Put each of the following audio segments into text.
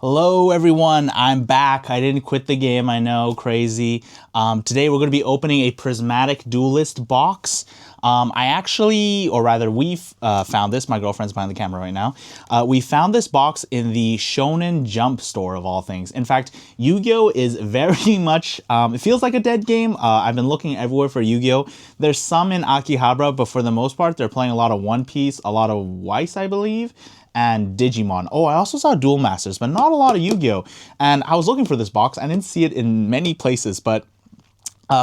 Hello everyone, I'm back. I didn't quit the game, I know, crazy. Today we're going to be opening a Prismatic Duelist box. I actually, or rather we've found this, my girlfriend's behind the camera right now. We found this box in the Shonen Jump store of all things. In fact, Yu-Gi-Oh! Is very much, it feels like a dead game. I've been looking everywhere for Yu-Gi-Oh! There's some in Akihabara, but for the most part, they're playing a lot of One Piece, a lot of Weiss, I believe, and Digimon. Oh, I also saw Duel Masters, but not a lot of Yu-Gi-Oh! And I was looking for this box. I didn't see it in many places, but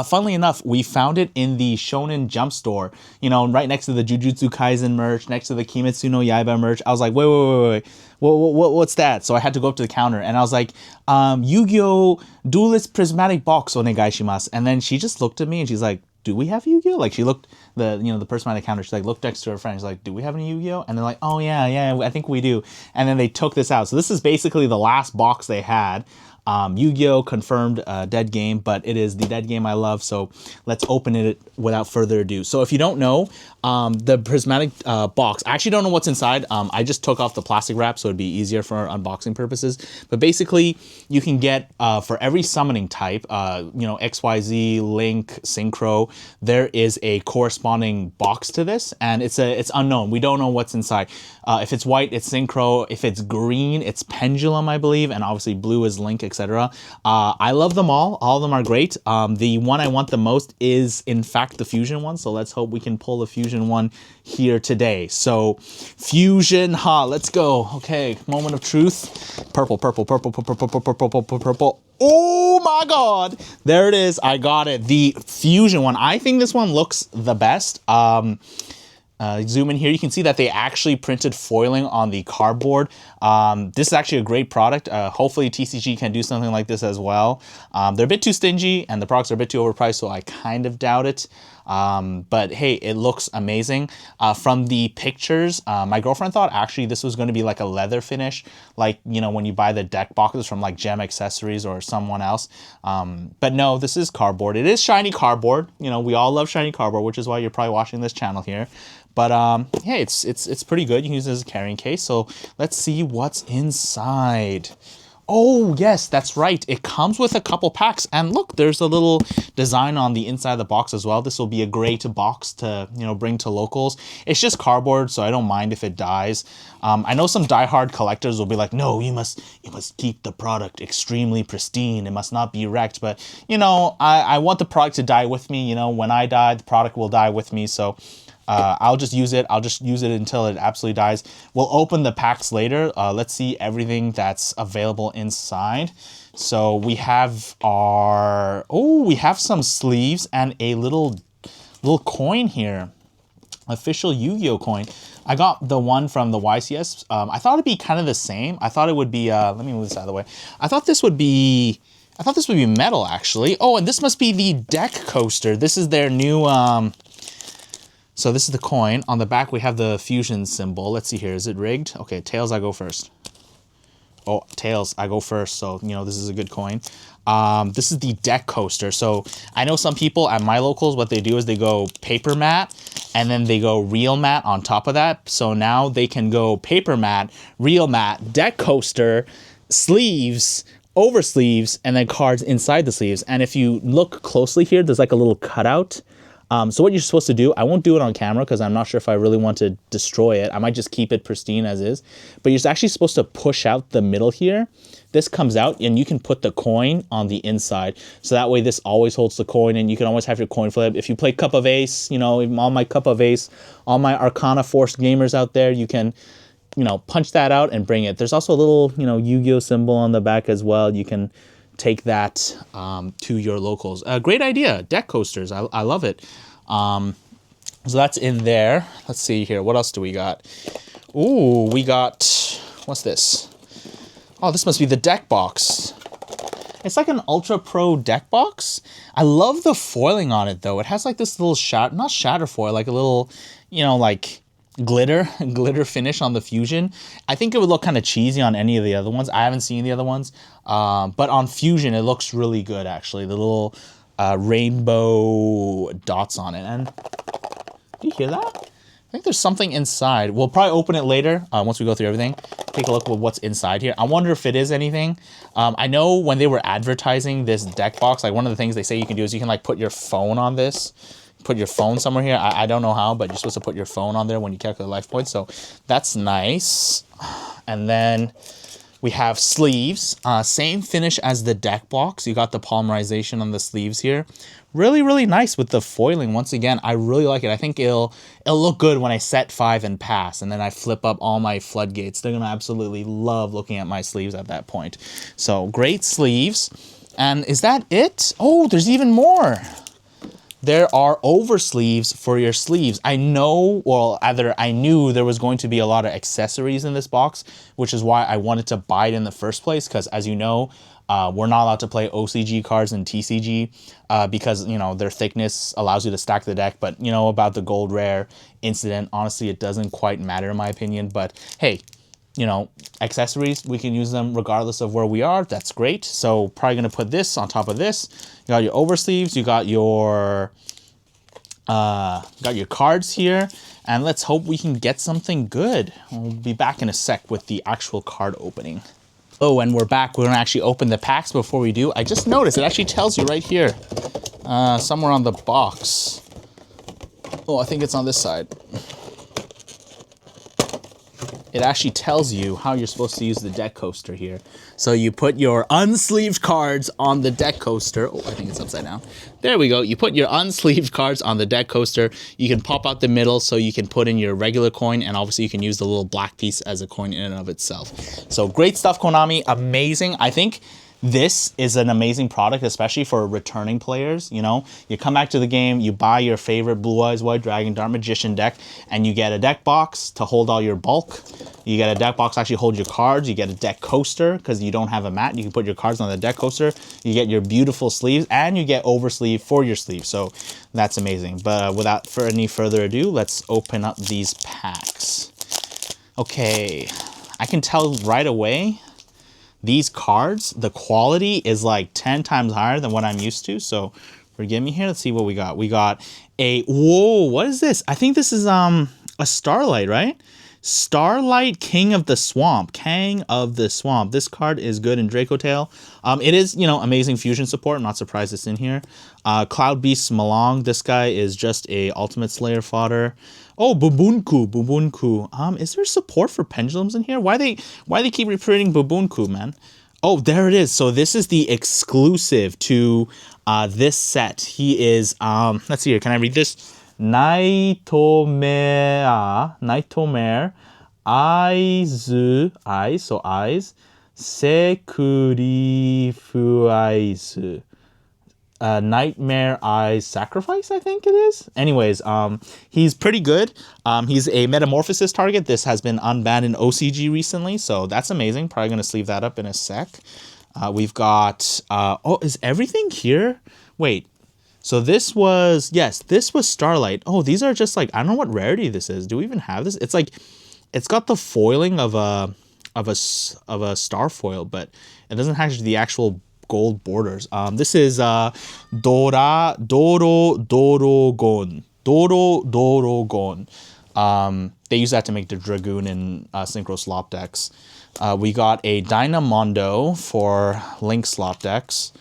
funnily enough, we found it in the Shonen Jump store, you know, right next to the Jujutsu Kaisen merch, next to the Kimetsu no Yaiba merch. I was like, wait. What's that? So I had to go up to the counter and I was like, Yu-Gi-Oh! Duelist Prismatic Box onegaishimasu. And then she just looked at me and she's like, do we have Yu-Gi-Oh? Like she looked, the person behind the counter, she like looked next to her friend. She's like, do we have any Yu-Gi-Oh? And they're like, oh yeah, I think we do. And then they took this out. So this is basically the last box they had. Yu-Gi-Oh! Confirmed dead game, but it is the dead game I love, so let's open it without further ado. So if you don't know, the Prismatic box, I actually don't know what's inside. I just took off the plastic wrap so it'd be easier for unboxing purposes. But basically, you can get, for every summoning type, XYZ, Link, Synchro, there is a corresponding box to this, and it's unknown. We don't know what's inside. If it's white, it's Synchro. If it's green, it's Pendulum, I believe, and obviously blue is Link, etc. I love them all. All of them are great. The one I want the most is, in fact, the Fusion one, so let's hope we can pull the Fusion one here today. So, Fusion, let's go. Okay, moment of truth. Purple. Oh my god! There it is. I got it. The Fusion one. I think this one looks the best. Zoom in here, you can see that they actually printed foiling on the cardboard. This is actually a great product. Hopefully TCG can do something like this as well. They're a bit too stingy and the products are a bit too overpriced, so I kind of doubt it. But hey, it looks amazing. From the pictures, my girlfriend thought actually this was going to be like a leather finish, like, you know, when you buy the deck boxes from like Gem Accessories or someone else. But no, this is cardboard. It is shiny cardboard. You know, we all love shiny cardboard, which is why you're probably watching this channel here. But yeah, it's pretty good. You can use it as a carrying case. So let's see what's inside. Oh, yes, that's right. It comes with a couple packs. And look, there's a little design on the inside of the box as well. This will be a great box to, you know, bring to locals. It's just cardboard, so I don't mind if it dies. I know some diehard collectors will be like, no, you must keep the product extremely pristine. It must not be wrecked. But, you know, I want the product to die with me. You know, when I die, the product will die with me. So I'll just use it. I'll just use it until it absolutely dies. We'll open the packs later. Let's see everything that's available inside. So we have we have some sleeves and a little coin here. Official Yu-Gi-Oh coin. I got the one from the YCS. I thought it'd be kind of the same. I thought it would be, let me move this out of the way. I thought this would be metal, actually. Oh, and this must be the deck coaster. This is their new, so this is the coin. On the back, we have the Fusion symbol. Let's see here. Is it rigged? Okay, tails, I go first. Oh, tails, I go first. So, you know, this is a good coin. This is the deck coaster. So I know some people at my locals, what they do is they go paper mat and then they go real mat on top of that. So now they can go paper mat, real mat, deck coaster, sleeves, over sleeves, and then cards inside the sleeves. And if you look closely here, there's like a little cutout. So what you're supposed to do, I won't do it on camera because I'm not sure if I really want to destroy it. I might just keep it pristine as is. But you're actually supposed to push out the middle here. This comes out and you can put the coin on the inside. So that way this always holds the coin and you can always have your coin flip. If you play Cup of Ace, you know, all my Cup of Ace, all my Arcana Force gamers out there, you can, you know, punch that out and bring it. There's also a little, you know, Yu-Gi-Oh symbol on the back as well. You can take that to your locals. Great idea. Deck coasters. I love it. So that's in there. Let's see here. What else do we got? Ooh, we got, what's this? Oh, this must be the deck box. It's like an Ultra Pro deck box. I love the foiling on it though. It has like this little not shatter foil, like a little, you know, like glitter finish on the Fusion. I think it would look kind of cheesy on any of the other ones. I haven't seen the other ones, but on Fusion it looks really good actually. The little rainbow dots on it. And do you hear that? I think there's something inside. We'll probably open it later once we go through everything. Take a look at what's inside here. I wonder if it is anything. I know when they were advertising this deck box, like one of the things they say you can do is you can like put your phone on this. Put your phone somewhere here. I don't know how, but you're supposed to put your phone on there when you calculate life points. So that's nice. And then we have sleeves. Same finish as the deck box. You got the polymerization on the sleeves here. Really, really nice with the foiling. Once again, I really like it. I think it'll look good when I set 5 and pass, and then I flip up all my floodgates. They're gonna absolutely love looking at my sleeves at that point. So great sleeves. And is that it? Oh, there's even more. There are over sleeves for your sleeves. I know, well, either I knew there was going to be a lot of accessories in this box, which is why I wanted to buy it in the first place, because as you know, we're not allowed to play OCG cards in TCG because, you know, their thickness allows you to stack the deck. But, you know, about the gold rare incident, honestly, it doesn't quite matter in my opinion. But, hey, you know, accessories, we can use them regardless of where we are. That's great. So probably going to put this on top of this. You got your over sleeves. You got your cards here. And let's hope we can get something good. We'll be back in a sec with the actual card opening. Oh, and we're back. We're going to actually open the packs. Before we do, I just noticed it actually tells you right here, somewhere on the box. Oh, I think it's on this side. It actually tells you how you're supposed to use the deck coaster here. So you put your unsleeved cards on the deck coaster. Oh, I think it's upside down. There we go. You put your unsleeved cards on the deck coaster. You can pop out the middle so you can put in your regular coin, and obviously you can use the little black piece as a coin in and of itself. So great stuff, Konami. Amazing. I think this is an amazing product, especially for returning players. You know, you come back to the game, you buy your favorite Blue Eyes White Dragon Dark Magician deck, and you get a deck box to hold all your bulk. You get a deck box to actually hold your cards. You get a deck coaster because you don't have a mat. You can put your cards on the deck coaster. You get your beautiful sleeves, and you get oversleeve for your sleeve. So that's amazing. But without for any further ado, let's open up these packs. Okay, I can tell right away, these cards, the quality is like 10 times higher than what I'm used to. So forgive me here. Let's see what we got. We got a, whoa, what is this? I think this is a Starlight, right? Starlight King of the Swamp. Kang of the Swamp. This card is good in Draco Tail. It is, you know, amazing fusion support. I'm not surprised it's in here. Cloud Beast Malong. This guy is just a Ultimate Slayer fodder. Oh, Bubunku. Is there support for pendulums in here? Why they keep reprinting Bubunku, man? Oh, there it is. So this is the exclusive to this set. He is let's see here. Can I read this? Nightmare, eyes, so eyes, sacrifice. Nightmare Eyes Sacrifice, I think it is. Anyways, he's pretty good. He's a Metamorphosis target. This has been unbanned in OCG recently, so that's amazing. Probably going to sleeve that up in a sec. We've got, oh, is everything here? Wait, so this was, yes, this was Starlight. Oh, these are just like, I don't know what rarity this is. Do we even have this? It's like, it's got the foiling of a star foil, but it doesn't have the actual gold borders. This is Dorogon. They use that to make the Dragoon and Synchro slop decks. We got a Dynamondo for Link slop decks.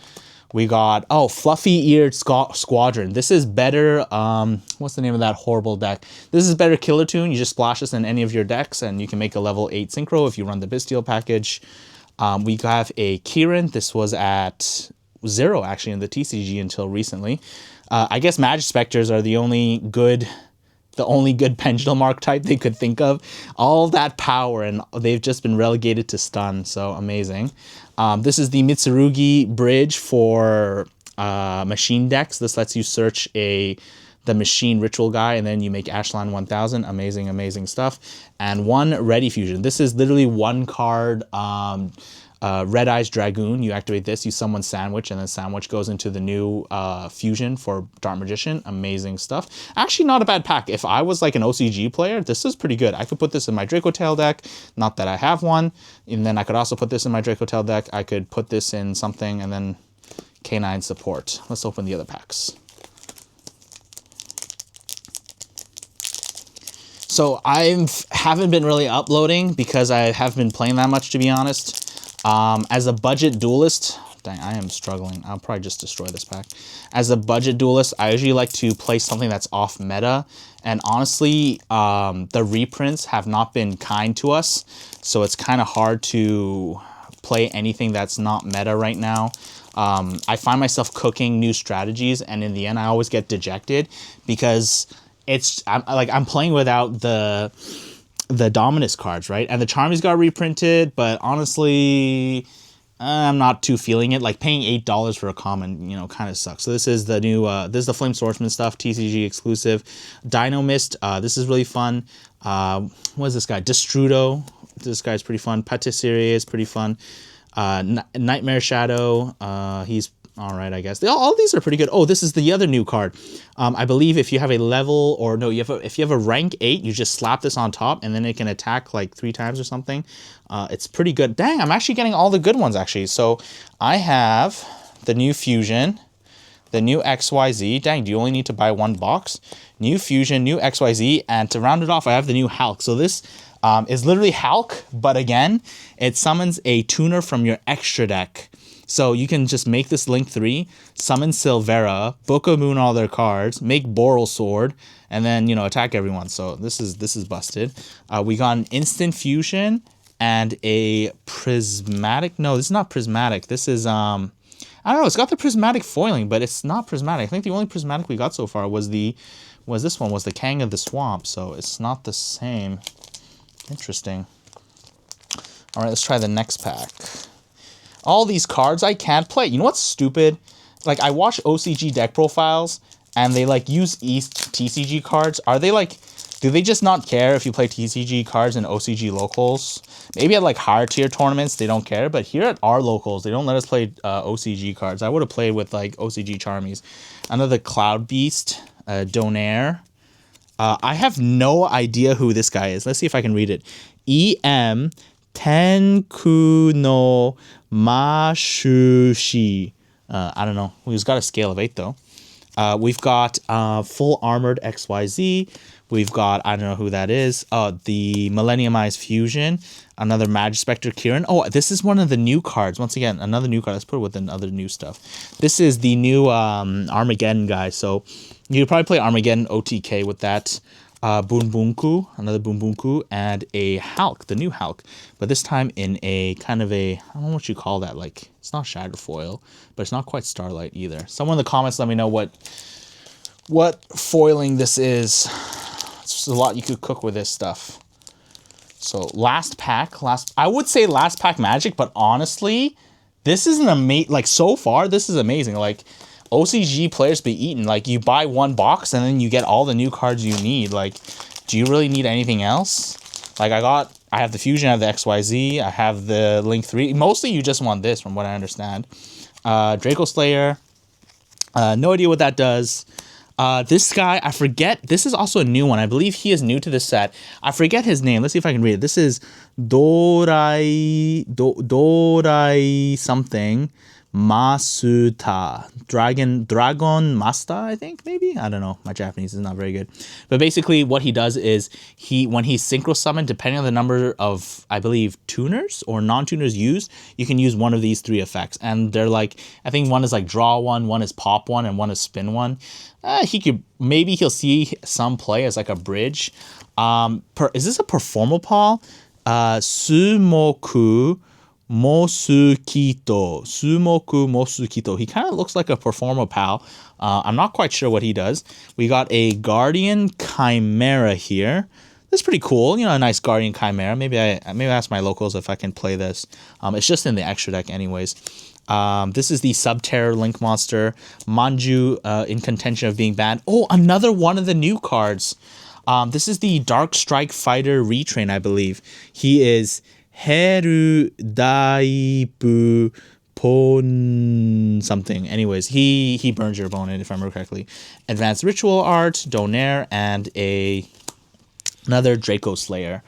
We got, oh, Fluffy Eared Squadron. This is better, what's the name of that horrible deck? This is better Killer Tune. You just splash this in any of your decks, and you can make a level 8 Synchro if you run the Bestial package. We have a Kieran. This was at 0, actually, in the TCG until recently. I guess Magic Specters are the only good pendulum archetype they could think of. All that power, and they've just been relegated to stun, so amazing. This is the Mitsurugi Bridge for machine decks. This lets you search the machine ritual guy, and then you make Ashland 1000. Amazing, amazing stuff. And one Ready Fusion. This is literally one card, Red Eyes Dragoon. You activate this, you summon Sandwich, and then Sandwich goes into the new fusion for Dark Magician. Amazing stuff. Actually, not a bad pack. If I was like an OCG player, this is pretty good. I could put this in my Draco Tail deck. Not that I have one. And then I could also put this in my Draco Tail deck. I could put this in something, and then K9 support. Let's open the other packs. So I haven't been really uploading because I haven't been playing that much, to be honest. As a budget duelist, dang, I am struggling. I'll probably just destroy this pack. As a budget duelist, I usually like to play something that's off meta. And honestly, the reprints have not been kind to us. So it's kind of hard to play anything that's not meta right now. I find myself cooking new strategies, and in the end, I always get dejected because I'm playing without the Dominus cards, right? And the Charmies got reprinted, but honestly, I'm not too feeling it. Like paying $8 for a common, you know, kind of sucks. So this is the new, this is the Flame Swordsman stuff, TCG exclusive. Dino Mist, this is really fun. What is this guy? Destrudo. This guy's pretty fun. Patisserie is pretty fun. Nightmare Shadow, he's all right, I guess. All these are pretty good. Oh, this is the other new card. I believe if you have a level, or no, if you have a rank 8, you just slap this on top, and then it can attack like 3 times or something. It's pretty good. Dang, I'm actually getting all the good ones, actually. So I have the new Fusion, the new XYZ. Dang, do you only need to buy 1 box? New Fusion, new XYZ, and to round it off, I have the new Hulk. So this is literally Hulk, but again, it summons a tuner from your extra deck. So you can just make this Link 3, summon Silvera, Book of Moon all their cards, make Boral Sword, and then, you know, attack everyone. So this is busted. We got an Instant Fusion and a Prismatic. No, this is not Prismatic. This is, I don't know, it's got the Prismatic foiling, but it's not Prismatic. I think the only Prismatic we got so far was this one, was the Kang of the Swamp. So it's not the same. Interesting. All right, let's try the next pack. All these cards I can't play. You know what's stupid? Like, I watch OCG deck profiles, and they, like, use East TCG cards. Are they, like, do they just not care if you play TCG cards in OCG locals? Maybe at, like, higher tier tournaments, they don't care. But here at our locals, they don't let us play OCG cards. I would have played with, like, OCG Charmies. Another Cloud Beast, Donaire. I have no idea who this guy is. Let's see if I can read it. E.M. Tenku no Mashushi. I don't know. He's got a scale of 8, though. We've got full armored XYZ. We've got, I don't know who that is. The Millenniumized Fusion. Another Magispector Kirin. Oh, this is one of the new cards. Once again, another new card. Let's put it with other new stuff. This is the new Armageddon guy. So you could probably play Armageddon OTK with that. Bunbunku, another Bunbunku, and a Hulk, the new Hulk, but this time in a kind of a, I don't know what you call that, like, it's not Shatterfoil, but it's not quite Starlight either. Someone in the comments let me know what foiling this is. It's just a lot you could cook with this stuff. So last pack, I would say last pack Magic, but honestly, this is an amazing, like, so far, this is amazing. Like, OCG players be eaten. Like, you buy 1 box and then you get all the new cards you need. Like, do you really need anything else? Like, I have the Fusion, I have the XYZ, I have the Link 3. Mostly you just want this, from what I understand. Draco Slayer. No idea what that does. This guy, I forget. This is also a new one. I believe he is new to this set. I forget his name. Let's see if I can read it. This is Dorai something. Masuta. Dragon Master, I think, maybe? I don't know. My Japanese is not very good. But basically what he does is when he's synchro summoned, depending on the number of, I believe, tuners or non-tuners used, you can use one of these 3 effects. And they're like, I think one is like draw 1 is pop 1, and 1 is spin 1. Maybe he'll see some play as like a bridge. Is this a Performapal? Sumoku Mosukito. Sumoku Mosukito. He kind of looks like a Performapal. I'm not quite sure what he does. We got a Guardian Chimera here. That's pretty cool. You know, a nice Guardian Chimera. Maybe I ask my locals if I can play this. It's just in the extra deck anyways. This is the Subterror Link Monster. Manju in contention of being banned. Oh, another one of the new cards. This is the Dark Strike Fighter Retrain, I believe. He is Heru Daibu Pon something. Anyways, he burns your opponent, if I remember correctly. Advanced Ritual Art, Donaire, and another Draco Slayer.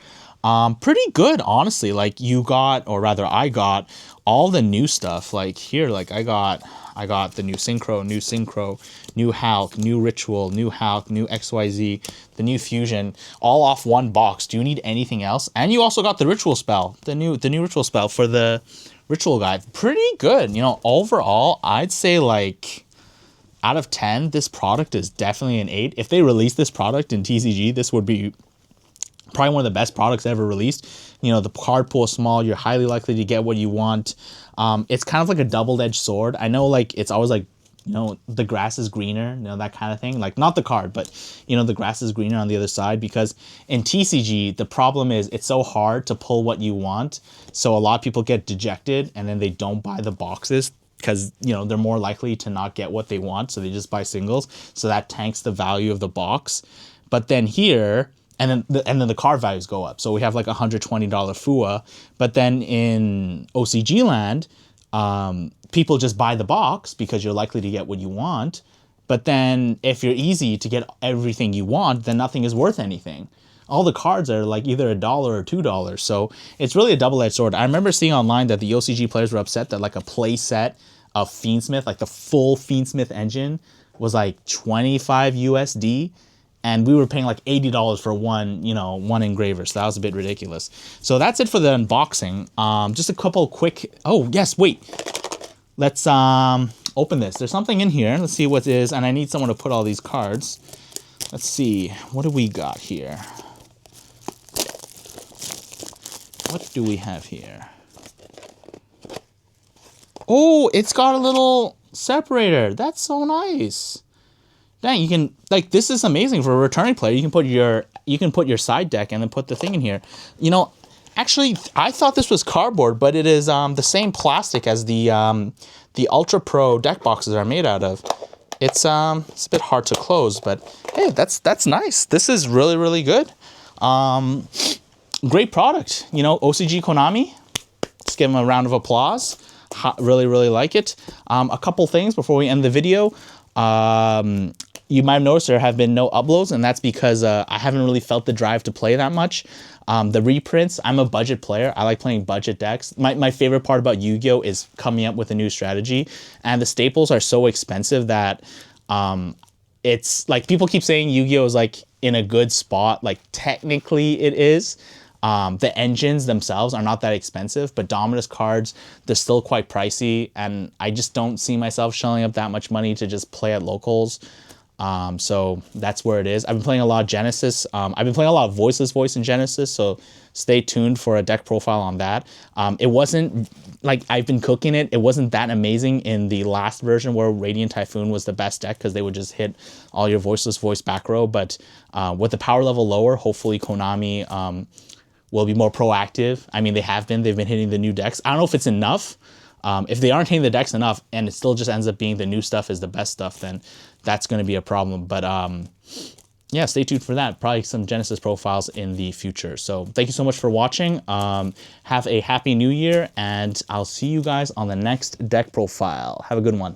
Pretty good, honestly. Like, you got, or rather I got, all the new stuff, like here, like I got the new Synchro, new Hulk, new Ritual, new Hulk, new XYZ, the new Fusion, all off one box. Do you need anything else? And you also got the Ritual spell, the new Ritual spell for the Ritual guide. Pretty good. You know, overall, I'd say like out of 10, this product is definitely an 8. If they release this product in TCG, this would be probably one of the best products ever released. You know, the card pool is small. You're highly likely to get what you want. It's kind of like a double-edged sword. I know, like, it's always like, you know, the grass is greener, you know, that kind of thing. Like, not the card, but, you know, the grass is greener on the other side, because in TCG, the problem is it's so hard to pull what you want. So a lot of people get dejected and then they don't buy the boxes because, you know, they're more likely to not get what they want. So they just buy singles. So that tanks the value of the box. But then here, and then the card values go up. So we have like $120 FUA. But then in OCG land, people just buy the box because you're likely to get what you want. But then if you're easy to get everything you want, then nothing is worth anything. All the cards are like either $1 or $2. So it's really a double-edged sword. I remember seeing online that the OCG players were upset that like a play set of Fiendsmith, like the full Fiendsmith engine, was like 25 USD. And we were paying like $80 for one engraver. So that was a bit ridiculous. So that's it for the unboxing. Just a couple quick, oh yes, wait. Let's open this. There's something in here. Let's see what it is. And I need someone to put all these cards. Let's see, what do we got here? What do we have here? Oh, it's got a little separator. That's so nice. Dang, you can, like, this is amazing for a returning player. You can put your side deck and then put the thing in here. You know, actually, I thought this was cardboard, but it is the same plastic as the Ultra Pro deck boxes are made out of. It's a bit hard to close, but hey, that's nice. This is really, really good. Great product. You know, OCG Konami, let's give them a round of applause. Really, really like it. A couple things before we end the video. You might have noticed there have been no uploads, and that's because I haven't really felt the drive to play that much. The reprints, I'm a budget player. I like playing budget decks. My favorite part about Yu-Gi-Oh! Is coming up with a new strategy, and the staples are so expensive that it's like people keep saying Yu-Gi-Oh! Is like in a good spot. Like technically it is. The engines themselves are not that expensive, but Dominus cards, they're still quite pricey, and I just don't see myself shelling up that much money to just play at locals. So that's where it is. I've been playing a lot of Genesis. I've been playing a lot of Voiceless Voice in Genesis, so stay tuned for a deck profile on that. It wasn't, like, I've been cooking it. It wasn't that amazing in the last version where Radiant Typhoon was the best deck because they would just hit all your Voiceless Voice back row. But with the power level lower, hopefully Konami will be more proactive. I mean, they've been hitting the new decks. I don't know if it's enough. If they aren't hitting the decks enough and it still just ends up being the new stuff is the best stuff, then that's going to be a problem. But yeah, stay tuned for that. Probably some Genesis profiles in the future. So thank you so much for watching. Have a happy new year, and I'll see you guys on the next deck profile. Have a good one.